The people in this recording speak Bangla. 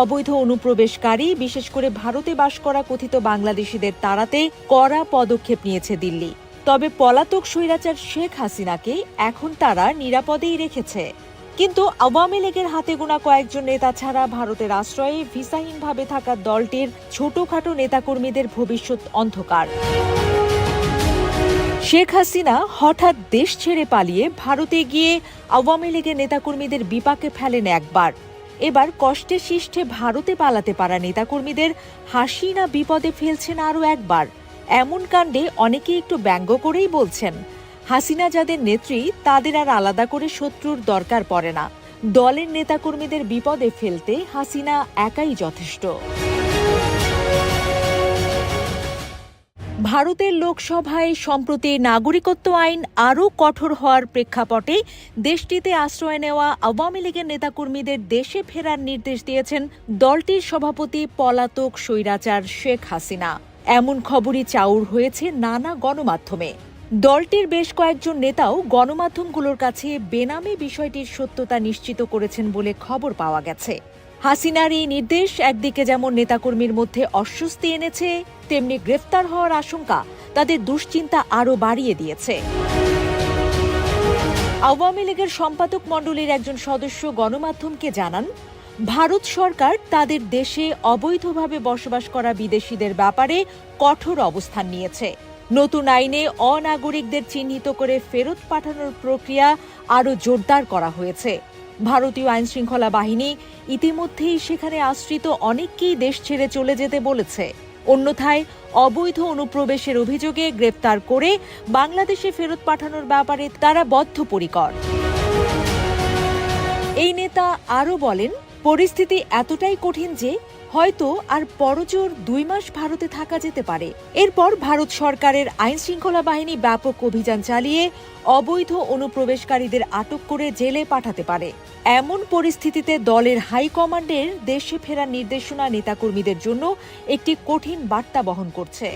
অবৈধ অনুপ্রবেশকারী, বিশেষ করে ভারতে বাস করা কথিত বাংলাদেশিদের তাড়াতে কড়া পদক্ষেপ নিয়েছে দিল্লি। তবে পলাতক স্বৈরাচার শেখ হাসিনাকে এখন তারা নিরাপদেই রেখেছে। কিন্তু আওয়ামী লীগের হাতে গোনা কয়েকজন নেতা ছাড়া ভারতের আশ্রয়ে ভিসাহীনভাবে থাকা দলটির ছোটখাটো নেতাকর্মীদের ভবিষ্যৎ অন্ধকার। শেখ হাসিনা হঠাৎ দেশ ছেড়ে পালিয়ে ভারতে গিয়ে আওয়ামী লীগের নেতাকর্মীদের বিপাকে ফেলেন একবার। এবার কষ্টে শিষ্টে ভারতে পালাতে পারা নেতাকর্মীদের হাসিনা বিপদে ফেলছেন আরও একবার। এমন কাণ্ডে অনেকে একটু ব্যঙ্গ করেই বলছেন, হাসিনা যাদের নেত্রী তাদের আর আলাদা করে শত্রুর দরকার পড়ে না। দলের নেতাকর্মীদের বিপদে ফেলতে হাসিনা একাই যথেষ্ট। ভারতের লোকসভায় সম্প্রতি নাগরিকত্ব আইন আরও কঠোর হওয়ার প্রেক্ষাপটে দেশটিতে আশ্রয় নেওয়া আওয়ামী লীগের নেতাকর্মীদের দেশে ফেরার নির্দেশ দিয়েছেন দলটির সভাপতি পলাতক স্বৈরাচার শেখ হাসিনা। এমন খবরই চাউর হয়েছে নানা গণমাধ্যমে। দলটির বেশ কয়েকজন নেতাও গণমাধ্যমগুলোর কাছে বেনামে বিষয়টির সত্যতা নিশ্চিত করেছেন বলে খবর পাওয়া গেছে। হাসিনার এই নির্দেশ একদিকে যেমন নেতাকর্মীর মধ্যে অস্বস্তি এনেছে, তেমনি গ্রেফতার হওয়ার আশঙ্কা তাদের দুশ্চিন্তা আরও বাড়িয়ে দিয়েছে। আওয়ামী লীগের সম্পাদক মণ্ডলীর একজন সদস্য গণমাধ্যমকে জানান, ভারত সরকার তাদের দেশে অবৈধভাবে বসবাস করা বিদেশিদের ব্যাপারে কঠোর অবস্থান নিয়েছে। নতুন আইনে অনাগরিকদের চিহ্নিত করে ফেরত পাঠানোর প্রক্রিয়া আরও জোরদার করা হয়েছে। ভারতীয় আইনশৃঙ্খলা বাহিনী ইতিমধ্যেই সেখানে আশ্রিত অনেককেই দেশ ছেড়ে চলে যেতে বলেছে। অন্যথায় অবৈধ অনুপ্রবেশের অভিযোগে গ্রেপ্তার করে বাংলাদেশে ফেরত পাঠানোর ব্যাপারে তারা বদ্ধপরিকর। এই নেতা আরও বলেন, পরিস্থিতি এতটাই কঠিন যে হয়তো আর পরজোর 2 মাস ভারতে থাকা যেতে পারে। এরপর ভারত সরকারের আইনশৃঙ্খলা বাহিনী ব্যাপক অভিযান চালিয়ে অবৈধ অনুপ্রবেশকারীদের আটক করে জেলে পাঠাতে পারে। এমন পরিস্থিতিতে দলের হাইকমান্ডের দেশে ফেরার নির্দেশনা নেতাকর্মীদের জন্য একটি কঠিন বার্তা বহন করছে।